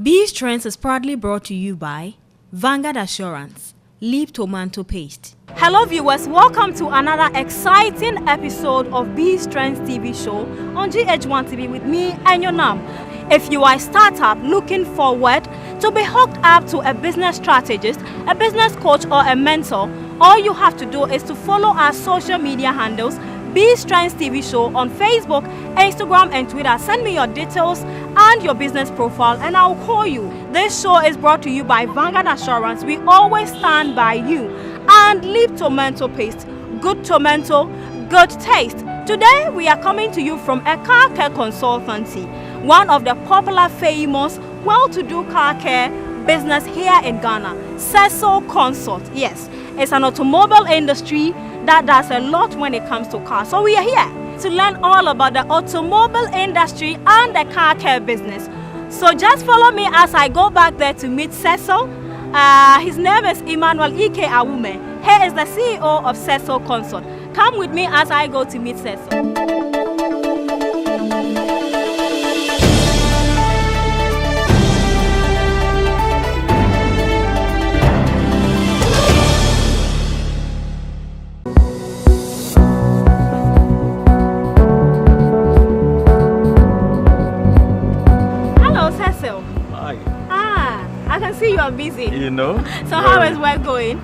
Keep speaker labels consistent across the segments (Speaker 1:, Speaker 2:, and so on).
Speaker 1: BIZTRENDZ is proudly brought to you by Vanguard Assurance, Leap Tomato Paste.
Speaker 2: Hello viewers, welcome to another exciting episode of BIZTRENDZ TV Show on GH1 TV with me and your Nam. If you are a startup looking forward to be hooked up to a business strategist, a business coach or a mentor, all you have to do is to follow our social media handles, BIZTRENDZ TV Show on Facebook, Instagram and Twitter. Send me your details and your business profile and I'll call you. This show is brought to you by Vanguard Assurance. We always stand by you. And Leap Tomato Paste, good tomato, good taste. Today we are coming to you from a car care consultancy, one of the popular, famous, well-to-do car care business here in Ghana, Cecil Consult. Yes, it's an automobile industry that does a lot when it comes to cars. So we are here to learn all about the automobile industry and the car care business. So just follow me as I go back there to meet Cecil. His name is Emmanuel Ike Awume. He is the CEO of Cecil Consult. Come with me as I go to meet Cecil. I can see you are busy.
Speaker 3: You know.
Speaker 2: So how is work going?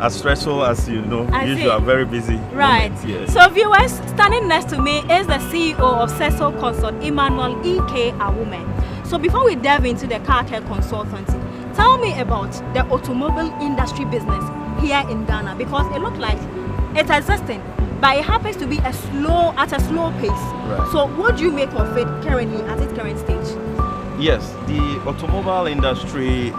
Speaker 3: As stressful as you know. You are very busy.
Speaker 2: Right.
Speaker 3: Yes.
Speaker 2: So viewers, standing next to me is the CEO of Cecil Consult, Emmanuel Ike Awume. So before we delve into the car care consultancy, tell me about the automobile industry business here in Ghana, because it looks like it's existing, but it happens to be at a slow pace.
Speaker 3: Right.
Speaker 2: So what do you make of it currently at its current stage?
Speaker 3: Yes, the automobile industry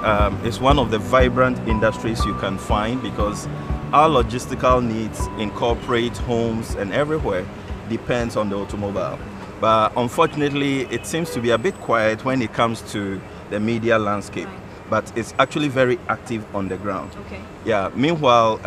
Speaker 3: is one of the vibrant industries you can find, because our logistical needs in corporate, homes and everywhere depends on the automobile. But unfortunately, it seems to be a bit quiet when it comes to the media landscape.
Speaker 2: Right.
Speaker 3: But it's actually very active on the ground.
Speaker 2: Okay.
Speaker 3: Yeah. Meanwhile,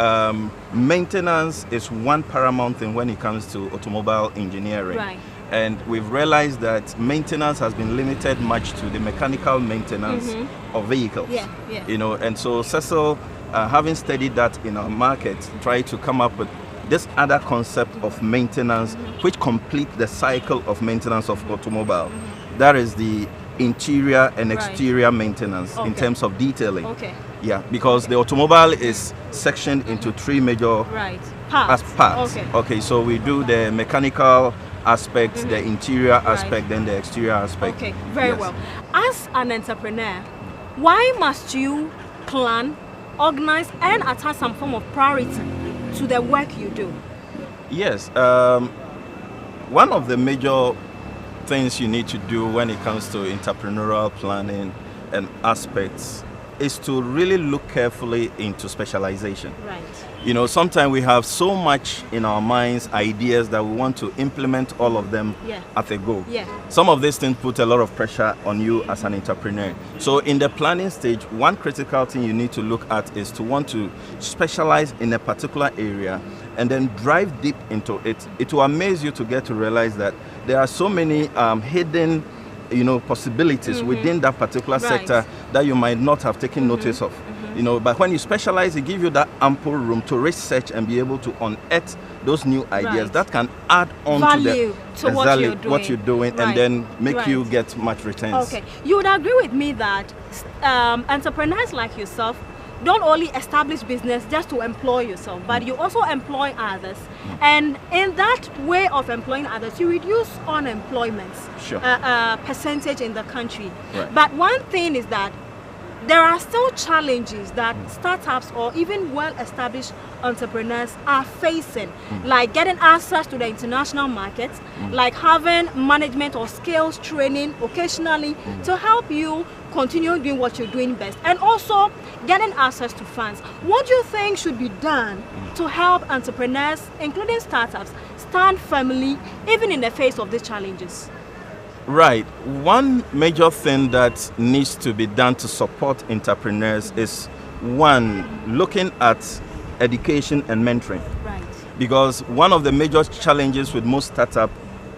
Speaker 3: maintenance is one paramount thing when it comes to automobile engineering.
Speaker 2: Right.
Speaker 3: And we've realized that maintenance has been limited much to the mechanical maintenance of vehicles.
Speaker 2: Yeah, yeah.
Speaker 3: You know, and so Cecil, having studied that in our market, tried to come up with this other concept of maintenance, which complete the cycle of maintenance of automobile. That is the interior and exterior maintenance in terms of detailing.
Speaker 2: Okay.
Speaker 3: Yeah, because the automobile is sectioned into three major parts. Okay, so we do the mechanical aspect, the interior aspect, then the exterior aspect.
Speaker 2: Okay, very well. As an entrepreneur, why must you plan, organize and attach some form of priority to the work you do?
Speaker 3: Yes, one of the major things you need to do when it comes to entrepreneurial planning and aspects is to really look carefully into specialization.
Speaker 2: Right.
Speaker 3: You know, sometimes we have so much in our minds, ideas, that we want to implement all of them at a go.
Speaker 2: Yeah.
Speaker 3: Some of these things put a lot of pressure on you as an entrepreneur. So in the planning stage, one critical thing you need to look at is to want to specialize in a particular area and then drive deep into it. It will amaze you to get to realize that there are so many hidden possibilities within that particular sector that you might not have taken notice of. You know, but when you specialize, it gives you that ample room to research and be able to unearth those new ideas that can add on
Speaker 2: value
Speaker 3: to what you're doing and then make you get much returns.
Speaker 2: Okay, you would agree with me that entrepreneurs like yourself don't only establish business just to employ yourself, but you also employ others. And in that way of employing others, you reduce unemployment percentage in the country.
Speaker 3: Right.
Speaker 2: But one thing is that there are still challenges that startups or even well-established entrepreneurs are facing, like getting access to the international markets, like having management or skills training occasionally to help you continue doing what you're doing best, and also getting access to funds. What do you think should be done to help entrepreneurs, including startups, stand firmly even in the face of these challenges?
Speaker 3: Right. One major thing that needs to be done to support entrepreneurs is, one, looking at education and mentoring.
Speaker 2: Right.
Speaker 3: Because one of the major challenges with most startups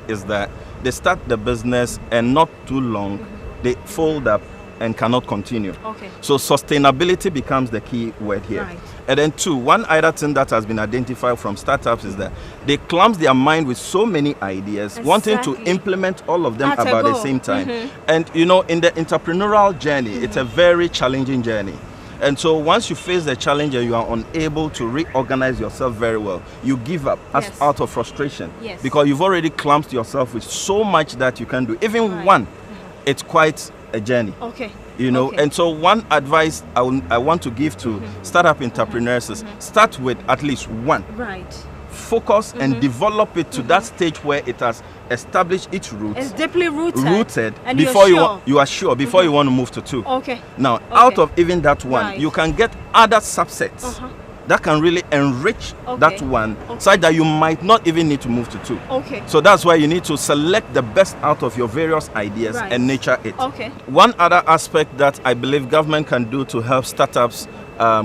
Speaker 3: is that they start the business and not too long, they fold up and cannot continue.
Speaker 2: Okay.
Speaker 3: So sustainability becomes the key word here.
Speaker 2: Right.
Speaker 3: And then two, one other thing that has been identified from startups is that they clump their mind with so many ideas, wanting to implement all of them about the same time. And you know, in the entrepreneurial journey, it's a very challenging journey. And so once you face the challenge and you are unable to reorganize yourself very well, you give up out of frustration.
Speaker 2: Yes.
Speaker 3: Because you've already clumped yourself with so much that you can do. Even one, it's quite a journey.
Speaker 2: Okay.
Speaker 3: You know, and so one advice I want to give to startup entrepreneurs is start with at least one.
Speaker 2: Right.
Speaker 3: Focus and develop it to that stage where it has established its roots.
Speaker 2: It's deeply rooted. And
Speaker 3: before
Speaker 2: you
Speaker 3: are sure before you want to move to two.
Speaker 2: Okay.
Speaker 3: Now, out of even that one, you can get other subsets that can really enrich that one, such that you might not even need to move to two.
Speaker 2: Okay.
Speaker 3: So that's why you need to select the best out of your various ideas and nurture it.
Speaker 2: Okay.
Speaker 3: One other aspect that I believe government can do to help startups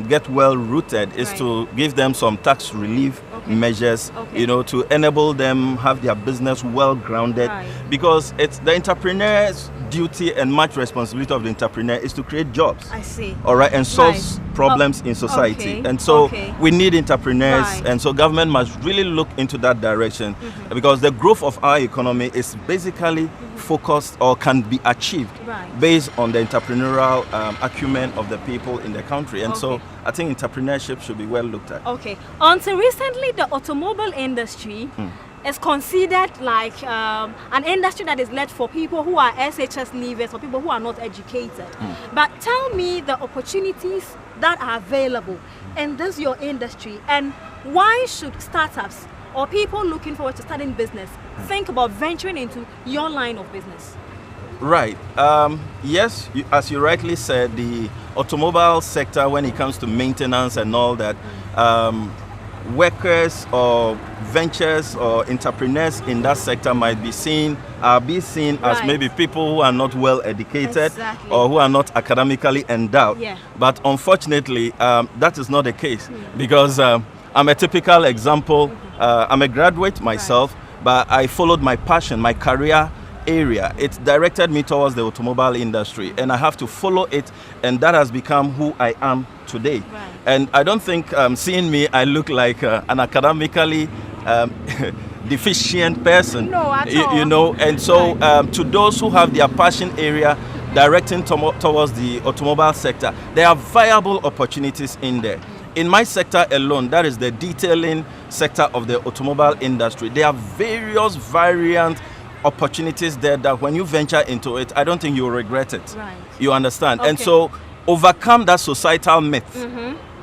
Speaker 3: get well rooted is to give them some tax relief measures, you know, to enable them have their business well grounded, because it's the entrepreneur's duty and much responsibility of the entrepreneur is to create jobs.
Speaker 2: I see.
Speaker 3: All right, and solve problems in society. And so we need entrepreneurs, and so government must really look into that direction, because the growth of our economy is basically focused or can be achieved based on the entrepreneurial acumen of the people in the country. And so I think entrepreneurship should be well looked at.
Speaker 2: Okay. Until recently, the automobile industry is considered like an industry that is led for people who are SHS leavers or people who are not educated. But tell me the opportunities that are available in this your industry, and why should startups or people looking forward to starting business think about venturing into your line of business?
Speaker 3: Right. Yes, as you rightly said, the automobile sector, when it comes to maintenance and all that, workers or ventures or entrepreneurs in that sector might be seen as maybe people who are not well educated or who are not academically endowed. But unfortunately, that is not the case, because I'm a typical example. I'm a graduate myself, but I followed my passion, my career area. It directed me towards the automobile industry, and I have to follow it, and that has become who I am today. And I don't think seeing me, I look like an academically deficient person.
Speaker 2: No, at all.
Speaker 3: You know, and so to those who have their passion area directing towards the automobile sector, there are viable opportunities in there. In my sector alone, that is the detailing sector of the automobile industry, there are various variant opportunities there that when you venture into it, I don't think you'll regret it. You understand? And so overcome that societal myth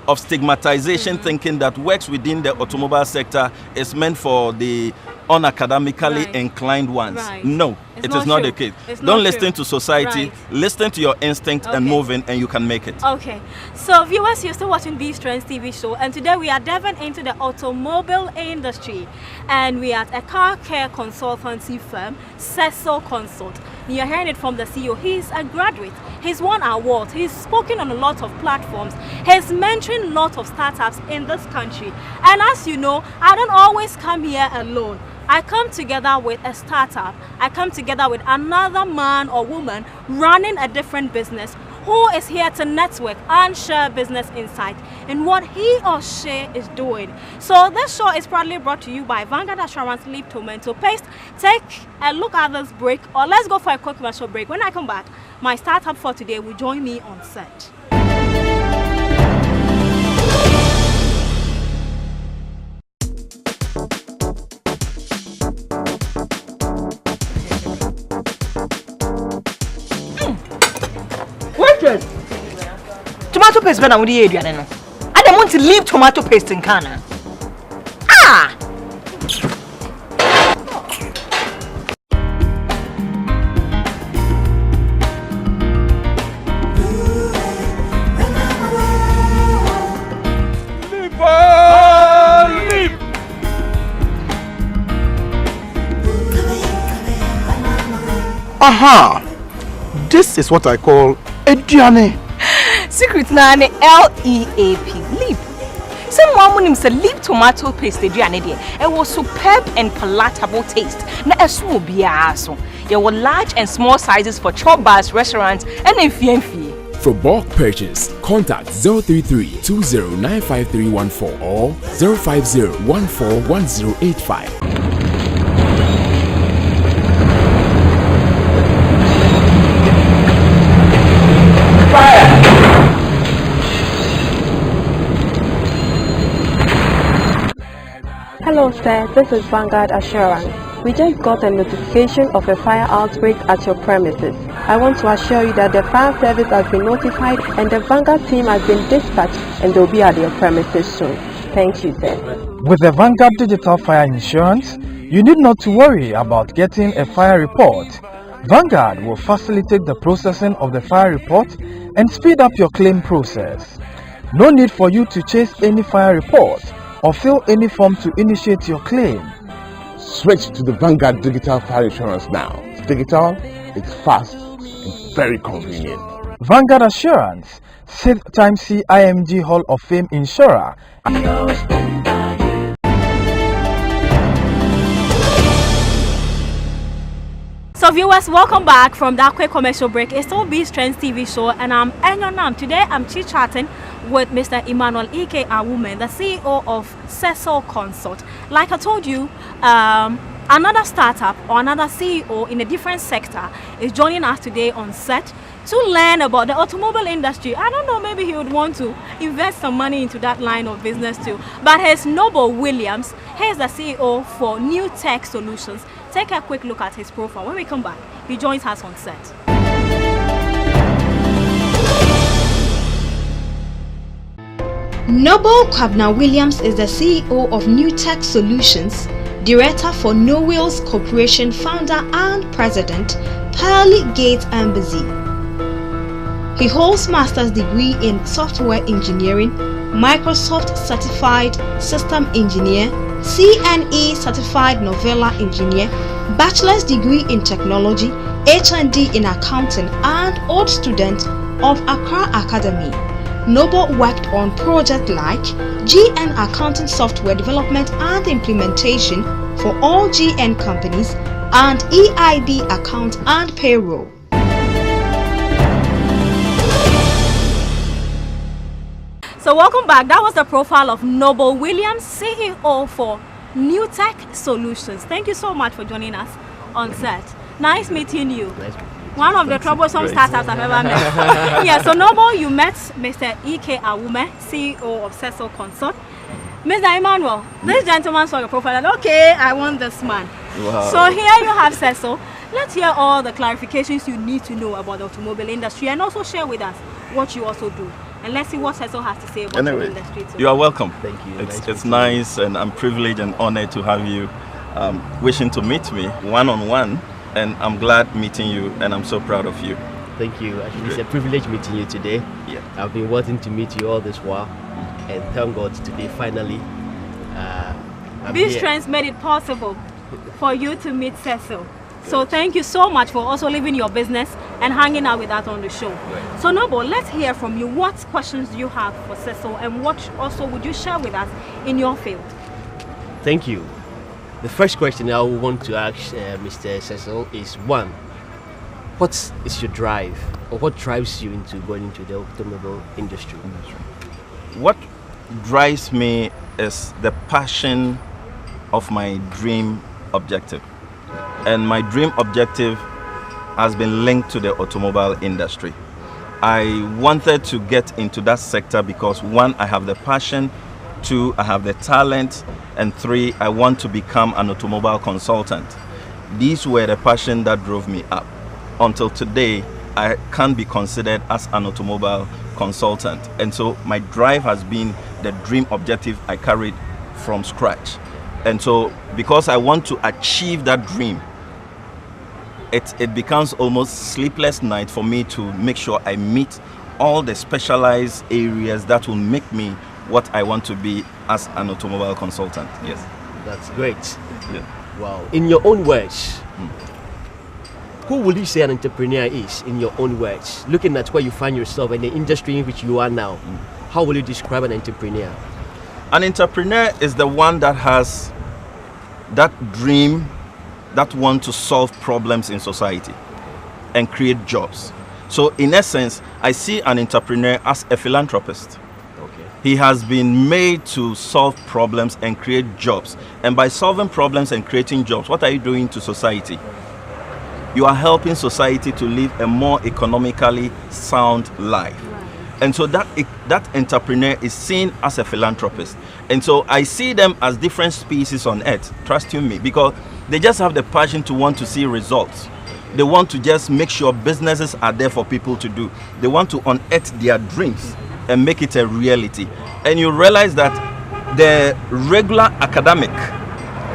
Speaker 3: of stigmatization, thinking that works within the automobile sector is meant for the unacademically inclined ones. No, it is not the case. Don't listen to society, listen to your instinct and move in, and you can make it.
Speaker 2: Okay, so viewers, you're still watching BIZTRENDZ TV Show, and today we are diving into the automobile industry, and we are at a car care consultancy firm, Cecil Consult. You're hearing it from the CEO. He's a graduate. He's won awards. He's spoken on a lot of platforms. He's mentoring a lot of startups in this country. And as you know, I don't always come here alone. I come together with a startup. I come together with another man or woman running a different business who is here to network and share business insight in what he or she is doing. So this show is proudly brought to you by Vanguard Assurance Leap Tomato Paste. Take a look at this break, or let's go for a quick commercial break. When I come back, my startup for today will join me on set.
Speaker 4: Tomato paste when I would eat, I don't know. I don't want to leave tomato paste in Ghana. Ah!
Speaker 3: Leap!
Speaker 5: Aha! This is what I call a journey.
Speaker 4: Secret name LEAP. Leap. Someone named Leap Tomato Paste, it was superb and palatable taste. Na esu biaso. There were large and small sizes for chop bars, restaurants, and infienfi.
Speaker 6: For bulk purchase, contact 033-2095-314 or 050-141085.
Speaker 7: Hello sir, this is Vanguard Assurance. We just got a notification of a fire outbreak at your premises. I want to assure you that the fire service has been notified and the Vanguard team has been dispatched and they'll be at your premises soon. Thank you sir.
Speaker 8: With the Vanguard Digital Fire Insurance, you need not to worry about getting a fire report. Vanguard will facilitate the processing of the fire report and speed up your claim process. No need for you to chase any fire report or fill any form to initiate your claim.
Speaker 5: Switch to the Vanguard Digital Fire Insurance now. It's digital, it's fast, and very convenient.
Speaker 8: Vanguard Assurance, 6th-time CIMG Hall of Fame insurer.
Speaker 2: So viewers, welcome back from that quick commercial break. It's still BIZTRENDZ TV Show and I'm Enyonam. Today I'm chit-chatting with Mr. Emmanuel Ike Awume, the CEO of Cecil Consult. Like I told you, another startup or another CEO in a different sector is joining us today on set to learn about the automobile industry. I don't know, maybe he would want to invest some money into that line of business too. But here's Noble Williams. He's the CEO for New Tech Solutions. Take a quick look at his profile. When we come back, he joins us on set.
Speaker 1: Noble Kwabna Williams is the CEO of New Tech Solutions, Director for No Wheels Corporation, founder and president, Pearly Gates Embassy. He holds master's degree in software engineering, Microsoft certified system engineer, CNE certified novella engineer, bachelor's degree in technology, HND in accounting, and old student of Accra Academy. Noble worked on projects like GN accounting software development and implementation for all GN companies and EIB account and payroll.
Speaker 2: So welcome back. That was the profile of Noble Williams, CEO for New Tech Solutions. Thank you so much for joining us on set. Nice meeting you. Nice. One of the troublesome startups I've ever met. Yeah, so Noble, you met Mr. Ike Awume, CEO of Cecil Consult. Mr. Emmanuel, this gentleman saw your profile and okay, I want this man. Wow. So here you have Cecil. Let's hear all the clarifications you need to know about the automobile industry and also share with us what you also do. And let's see what Cecil has to say about the industry too.
Speaker 3: You are welcome.
Speaker 9: Thank you.
Speaker 3: It's nice and I'm privileged and honored to have you wishing to meet me one-on-one. And I'm glad meeting you, and I'm so proud of you.
Speaker 9: Thank you. Actually, it's a privilege meeting you today.
Speaker 3: Yeah.
Speaker 9: I've been wanting to meet you all this while, and thank God today finally.
Speaker 2: BIZTRENDZ made it possible for you to meet Cecil. So thank you so much for also leaving your business and hanging out with us on the show. Right. So Noble, let's hear from you. What questions do you have for Cecil, and what also would you share with us in your field?
Speaker 9: Thank you. The first question I would want to ask Mr. Cecil is one, what is your drive, or what drives you into going into the automobile industry?
Speaker 3: What drives me is the passion of my dream objective. And my dream objective has been linked to the automobile industry. I wanted to get into that sector because one, I have the passion, two, I have the talent, and three, I want to become an automobile consultant. These were the passion that drove me up. Until today, I can't be considered as an automobile consultant. And so my drive has been the dream objective I carried from scratch. And so because I want to achieve that dream, it becomes almost sleepless night for me to make sure I meet all the specialized areas that will make me what I want to be as an automobile consultant. Yes.
Speaker 9: That's great.
Speaker 3: Yeah.
Speaker 9: Wow. In your own words, who would you say an entrepreneur is, in your own words? Looking at where you find yourself and the industry in which you are now, how will you describe an entrepreneur?
Speaker 3: An entrepreneur is the one that has that dream, that want to solve problems in society and create jobs. So in essence, I see an entrepreneur as a philanthropist.
Speaker 9: Okay.
Speaker 3: He has been made to solve problems and create jobs. And by solving problems and creating jobs, what are you doing to society? You are helping society to live a more economically sound life. And so that entrepreneur is seen as a philanthropist. And so I see them as different species on earth, trust you me, because they just have the passion to want to see results. They want to just make sure businesses are there for people to do. They want to unearth their dreams and make it a reality. And you realize that the regular academic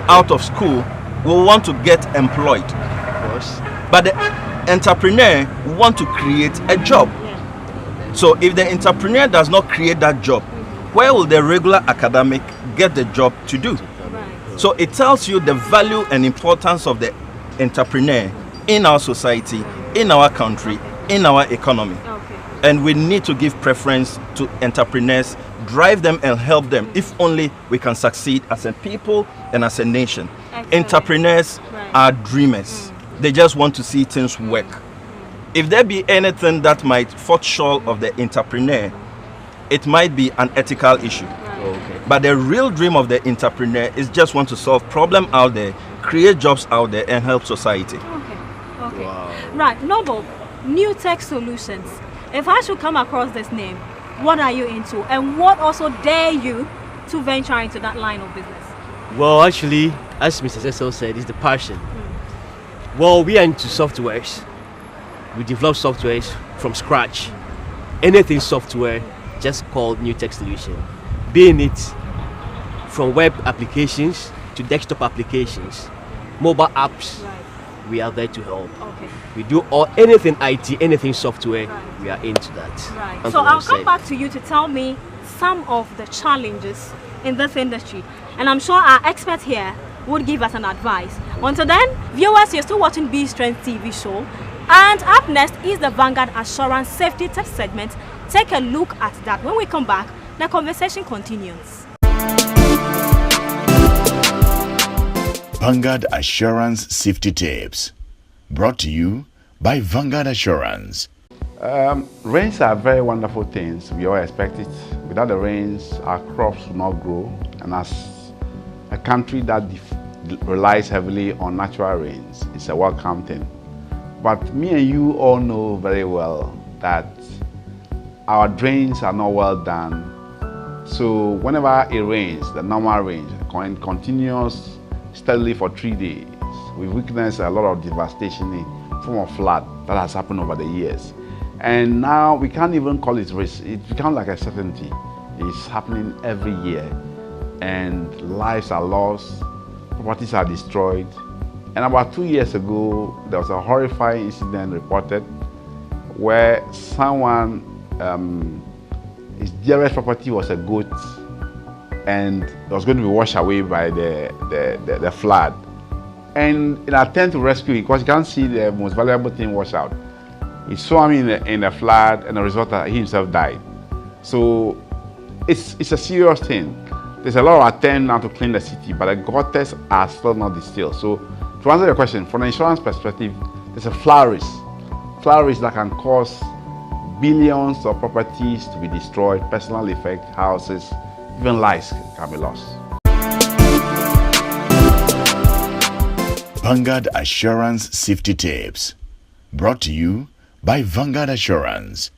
Speaker 3: out of school will want to get employed.
Speaker 9: Of course.
Speaker 3: But the entrepreneur want to create a job. So if the entrepreneur does not create that job, where will the regular academic get the job to do? So it tells you the value and importance of the entrepreneur in our society, in our country, in our economy. And we need to give preference to entrepreneurs, drive them and help them, if only we can succeed as a people and as a nation. Entrepreneurs are dreamers. They just want to see things work. If there be anything that might fall short of the entrepreneur, it might be an ethical issue.
Speaker 9: Okay.
Speaker 3: But the real dream of the entrepreneur is just want to solve problems out there, create jobs out there, and help society.
Speaker 2: Okay.
Speaker 9: Wow.
Speaker 2: Right, Noble, New Tech Solutions. If I should come across this name, what are you into? And what also dare you to venture into that line of business?
Speaker 9: Well, actually, as Mr. Cecil said, it's the passion. Well, we are into softwares. We develop softwares from scratch. Anything software, just called New Tech Solution. Being it from web applications to desktop applications, mobile apps, we are there to help.
Speaker 2: Okay.
Speaker 9: We do anything IT, anything software, we are into that.
Speaker 2: Right. So I'll come back to you to tell me some of the challenges in this industry. And I'm sure our expert here would give us an advice. Until then, viewers, you're still watching BIZTRENDZ TV Show. And up next is the Vanguard Assurance Safety Test segment. Take a look at that. When we come back, the conversation continues.
Speaker 10: Vanguard Assurance Safety Tips, brought to you by Vanguard Assurance.
Speaker 11: Rains are very wonderful things. We all expect it. Without the rains, our crops will not grow. And as a country that relies heavily on natural rains, it's a welcome thing. But me and you all know very well that our drains are not well done. So whenever it rains, the normal rains, continues steadily for 3 days, we've witnessed a lot of devastation in form of flood that has happened over the years. And now we can't even call it risk. It becomes like a certainty. It's happening every year. And lives are lost, properties are destroyed. And about 2 years ago, there was a horrifying incident reported where someone, his dearest property was a goat, and it was going to be washed away by the flood. And in an attempt to rescue it, because you can't see the most valuable thing washed out, he swam in the flood, and the result he himself died. So it's a serious thing. There's a lot of attempt now to clean the city, but the gutters are still not distilled. So to answer your question, from an insurance perspective, there's a flood risk that can cause billions of properties to be destroyed, personal effect, houses, even lives can be lost.
Speaker 10: Vanguard Assurance Safety Tips, brought to you by Vanguard Assurance.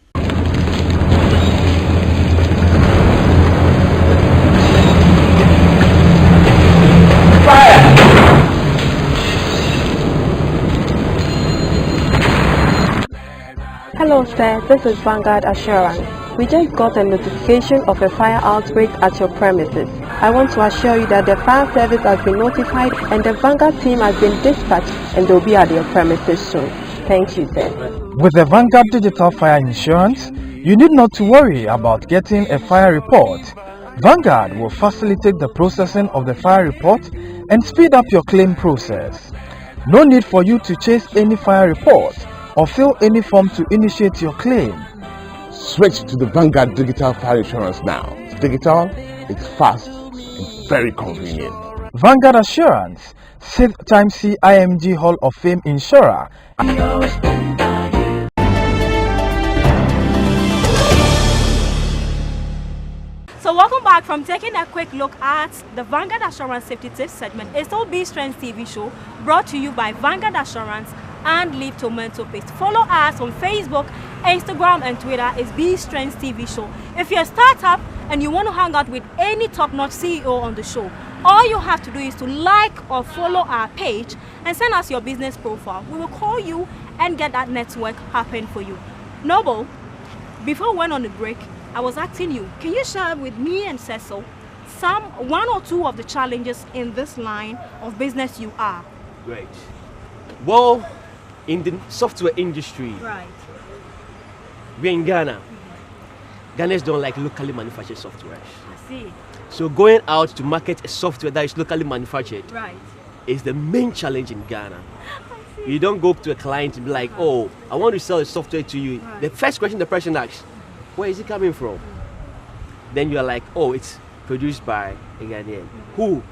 Speaker 7: Hello sir, this is Vanguard Assurance. We just got a notification of a fire outbreak at your premises. I want to assure you that the fire service has been notified and the Vanguard team has been dispatched and they'll be at your premises soon. Thank you sir.
Speaker 8: With the Vanguard Digital Fire Insurance, you need not to worry about getting a fire report. Vanguard will facilitate the processing of the fire report and speed up your claim process. No need for you to chase any fire report or fill any form to initiate your claim.
Speaker 5: Switch to the Vanguard Digital Fire Insurance now. It's digital, it's fast and very convenient.
Speaker 8: Vanguard Assurance, 6th time CIMG Hall of Fame insurer.
Speaker 2: So welcome back from taking a quick look at the Vanguard Assurance Safety Tips segment. It's all BIZTRENDZ TV Show, brought to you by Vanguard Assurance and Leaf Tomato Paste. Follow us on Facebook, Instagram and Twitter. It's BIZTRENDZ TV Show. If you're a startup and you want to hang out with any top-notch CEO on the show, all you have to do is to like or follow our page and send us your business profile. We will call you and get that network happen for you. Noble, before we went on the break, I was asking you, can you share with me and Cecil one or two of the challenges in this line of business you are?
Speaker 9: Great. Well, in the software industry,
Speaker 2: right,
Speaker 9: we're in Ghana. Ghanaians don't like locally manufactured software.
Speaker 2: I see.
Speaker 9: So going out to market a software that is locally manufactured,
Speaker 2: right,
Speaker 9: is the main challenge in Ghana. You don't go to a client and be like, oh, I want to sell a software to you.
Speaker 2: Right.
Speaker 9: The first question the person asks, where is it coming from? Then you're like, oh, it's produced by a Ghanaian. Who?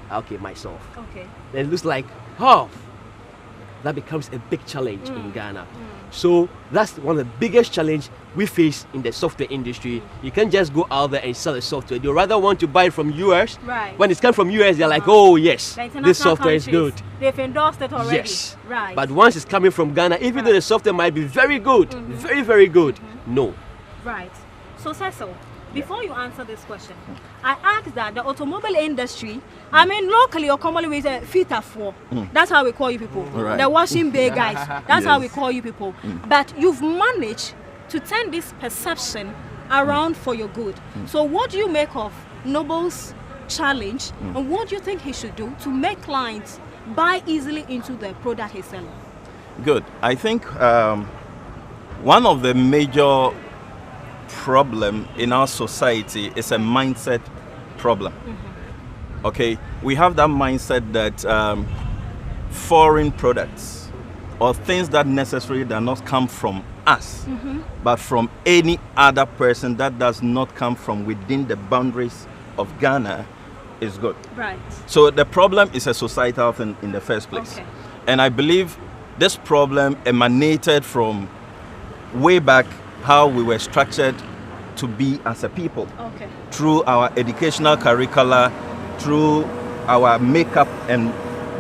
Speaker 9: Okay, myself.
Speaker 2: Okay.
Speaker 9: Then it looks like, oh, that becomes a big challenge in Ghana. So that's one of the biggest challenges we face in the software industry. You can't just go out there and sell a software. You rather want to buy it from US.
Speaker 2: Right.
Speaker 9: When it's come from US, they're like, oh yes,
Speaker 2: The
Speaker 9: this software is
Speaker 2: countries,
Speaker 9: good.
Speaker 2: They've endorsed it already.
Speaker 9: Yes.
Speaker 2: Right.
Speaker 9: But once it's coming from Ghana, even though the software might be very good, very, very good, no.
Speaker 2: Right. So Cecil, before you answer this question, I asked that the automobile industry, I mean locally or commonly we say fita for. That's how we call you people.
Speaker 3: Right.
Speaker 2: The washing bay guys. That's how we
Speaker 3: Yes.
Speaker 2: call you people. But you've managed to turn this perception around for your good. So what do you make of Noble's challenge and what do you think he should do to make clients buy easily into the product he's selling?
Speaker 3: Good. I think one of the major problem in our society is a mindset problem. Okay, we have that mindset that foreign products or things that necessarily do not come from us, but from any other person that does not come from within the boundaries of Ghana is good.
Speaker 2: Right.
Speaker 3: So the problem is a societal thing in the first place.
Speaker 2: Okay.
Speaker 3: And I believe this problem emanated from way back how we were structured to be as a people.
Speaker 2: Okay.
Speaker 3: Through our educational curricula, through our makeup and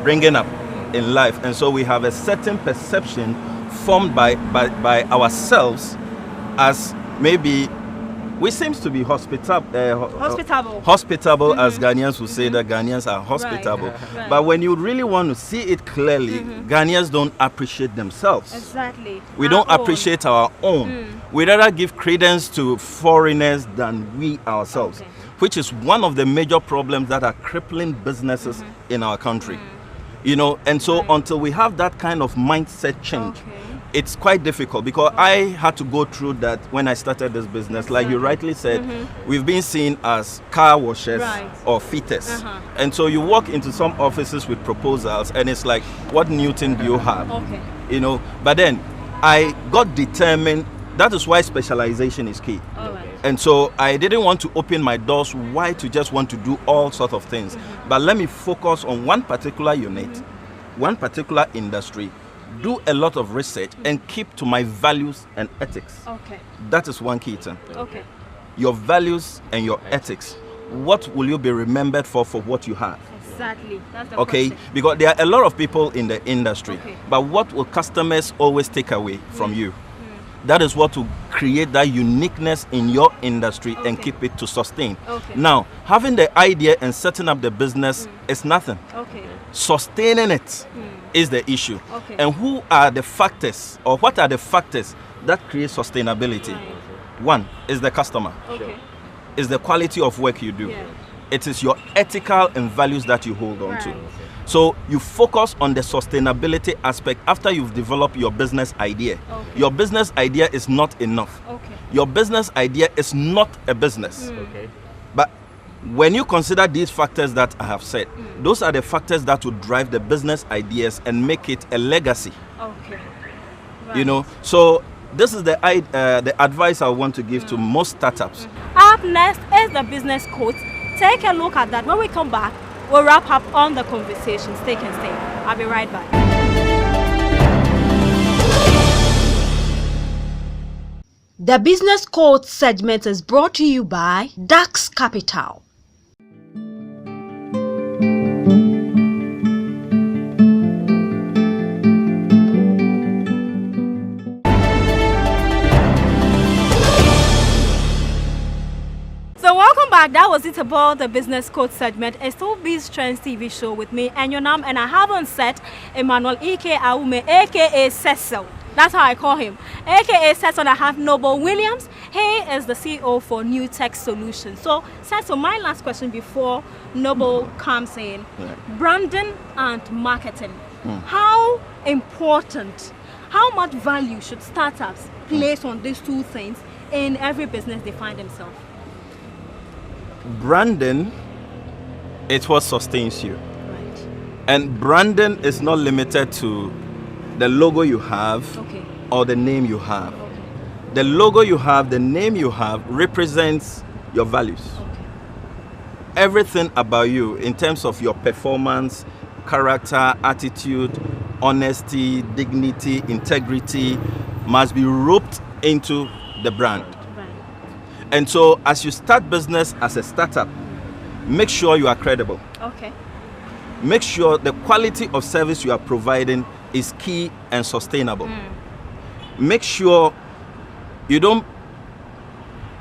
Speaker 3: bringing up in life. And so we have a certain perception formed by ourselves as maybe we seem to be hospitable, as Ghanaians would say that Ghanaians are hospitable.
Speaker 2: Right.
Speaker 3: But when you really want to see it clearly, Ghanaians don't appreciate themselves.
Speaker 2: Exactly.
Speaker 3: We don't appreciate our own. We rather give credence to foreigners than we ourselves, which is one of the major problems that are crippling businesses in our country. You know, and so until we have that kind of mindset change, it's quite difficult because I had to go through that when I started this business. Like you rightly said, we've been seen as car washers or fitters. And so you walk into some offices with proposals and it's like, what Newton do you have? You know, but then I got determined. That is why specialization is key. And so I didn't want to open my doors wide to just want to do all sorts of things. But let me focus on one particular unit, one particular industry, do a lot of research and keep to my values and ethics. That is one key thing. Your values and your ethics. What will you be remembered for what you have?
Speaker 2: Exactly. That's the
Speaker 3: Okay, because there are a lot of people in the industry, but what will customers always take away from you? That is what will create that uniqueness in your industry and keep it to sustain. Now, having the idea and setting up the business is nothing. Sustaining it is the issue. And who are the factors, or what are the factors that create sustainability? One is the customer. Is the quality of work you do. It is your ethical and values that you hold on to. So you focus on the sustainability aspect after you've developed your business idea. Your business idea is not enough. Your business idea is not a business. But when you consider these factors that I have said, those are the factors that will drive the business ideas and make it a legacy. You know, so this is the advice I want to give to most startups.
Speaker 2: Up next is the business coach Take a look at that. When we come back, we'll wrap up on the conversation. Stay and stay. I'll be right back.
Speaker 1: The Business Code segment is brought to you by Dax Capital.
Speaker 2: So welcome back. That was it about the Business Code segment. It's still BIZTRENDZ TV Show with me and your name, and I have on set Emmanuel Ike Aume, aka Cecil. That's how I call him, aka Cecil. And I have Noble Williams. He is the CEO for New Tech Solutions. So Cecil, my last question before Noble comes in: branding and marketing. How important, how much value should startups place on these two things in every business they find themselves?
Speaker 3: Branding, it's what sustains you.
Speaker 2: Right.
Speaker 3: And branding is not limited to the logo you have or the name you have. The logo you have, the name you have represents your values. Everything about you in terms of your performance, character, attitude, honesty, dignity, integrity must be roped into the brand. And so as you start business as a startup, make sure you are credible.
Speaker 2: Okay.
Speaker 3: Make sure the quality of service you are providing is key and sustainable. Make sure you don't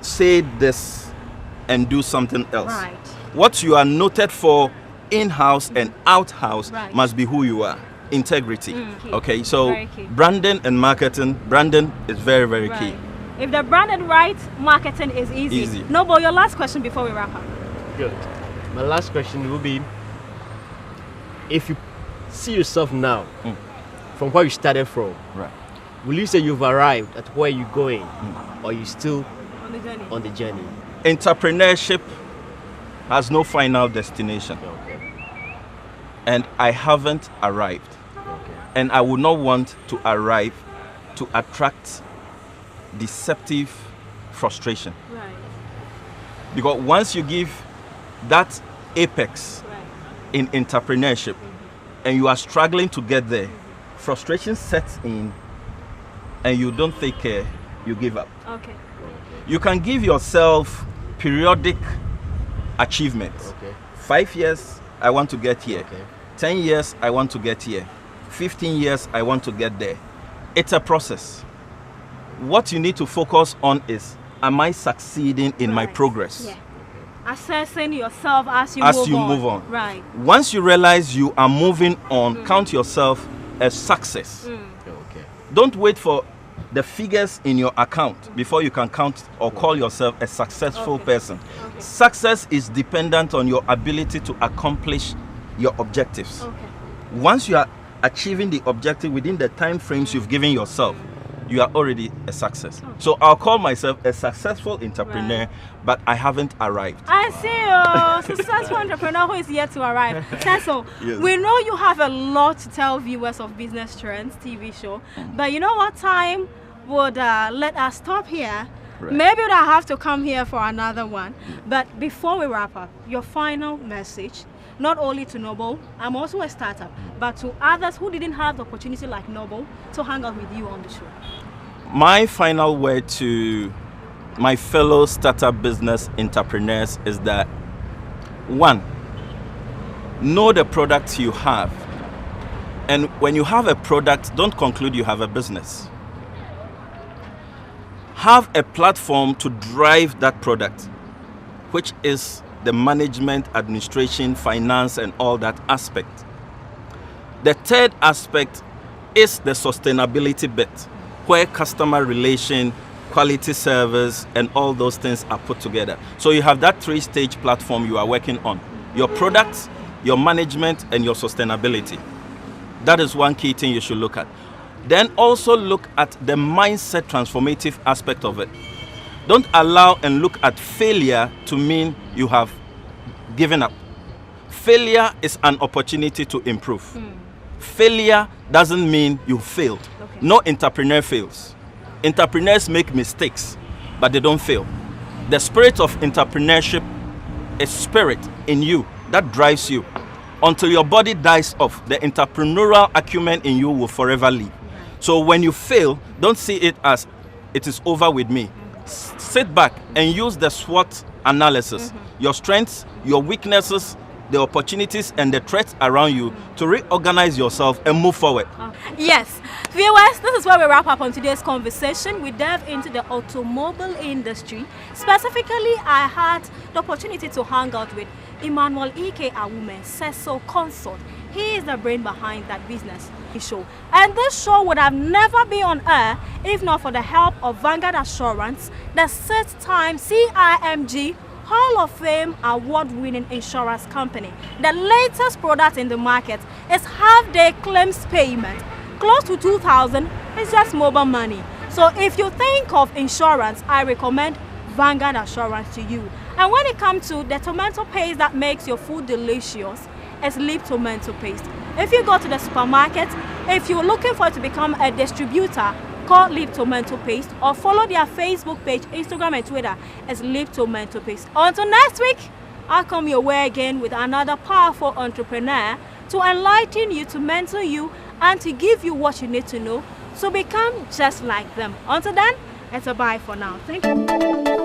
Speaker 3: say this and do something else.
Speaker 2: Right.
Speaker 3: What you are noted for in-house and out-house must be who you are. Integrity. Okay, so branding and marketing, branding is very, very key.
Speaker 2: If the branded right, marketing is easy. Noble, your last question before we wrap up.
Speaker 9: Good. My last question will be, if you see yourself now, from where you started from, will you say you've arrived at where you're going, or you still on the journey?
Speaker 3: Entrepreneurship has no final destination. And I haven't arrived. And I would not want to arrive to attract deceptive frustration. Because once you give that apex in entrepreneurship and you are struggling to get there, frustration sets in and you don't take care, you give up. You can give yourself periodic achievements. 5 years, I want to get here. 10 years, I want to get here. 15 years, I want to get there. It's a process. What you need to focus on is, am I succeeding in my progress?
Speaker 2: Assessing yourself as you move on. Right.
Speaker 3: Once you realize you are moving on, count yourself as success. Don't wait for the figures in your account before you can count or call yourself a successful person. Success is dependent on your ability to accomplish your objectives. Once you are achieving the objective within the time frames you've given yourself, you are already a success. So I'll call myself a successful entrepreneur, but I haven't arrived.
Speaker 2: I see you, successful entrepreneur who is yet to arrive. Cecil, we know you have a lot to tell viewers of BIZTRENDZ TV Show, but you know what time would let us stop here? Maybe I have to come here for another one. But before we wrap up, your final message, not only to Noble, I'm also a startup, but to others who didn't have the opportunity like Noble to hang out with you on the show.
Speaker 3: My final word to my fellow startup business entrepreneurs is that, 1, know the product you have. And when you have a product, don't conclude you have a business. Have a platform to drive that product, which is the management, administration, finance, and all that aspect. The third aspect is the sustainability bit, where customer relation, quality service, and all those things are put together. So you have that 3-stage platform you are working on: your products, your management, and your sustainability. That is one key thing you should look at. Then also look at the mindset transformative aspect of it. Don't allow and look at failure to mean you have given up. Failure is an opportunity to improve. Failure doesn't mean you failed. No entrepreneur fails. Entrepreneurs make mistakes, but they don't fail. The spirit of entrepreneurship a spirit in you that drives you. Until your body dies off, the entrepreneurial acumen in you will forever live. So when you fail, don't see it as it is over with me. Sit back and use the SWOT analysis. Your strengths, your weaknesses, the opportunities and the threats around you to reorganize yourself and move forward.
Speaker 2: Yes, viewers, this is where we wrap up on today's conversation. We delve into the automobile industry. Specifically, I had the opportunity to hang out with Emmanuel Ike Awume, Cecil Consort. He is the brain behind that business show. And this show would have never been on air if not for the help of Vanguard Assurance, the 6th-time CIMG Hall of Fame award-winning insurance company. The latest product in the market is half-day claims payment. Close to 2,000 is just mobile money. So if you think of insurance, I recommend Vanguard Assurance to you. And when it comes to the tomato paste that makes your food delicious, it's Leap Tomato Paste. If you go to the supermarket, if you're looking for it to become a distributor, call Leap Tomato Paste or follow their Facebook page, Instagram and Twitter as Leap Tomato Paste. Until next week, I'll come your way again with another powerful entrepreneur to enlighten you, to mentor you, and to give you what you need to know to become just like them. Until then, it's a bye for now. Thank you.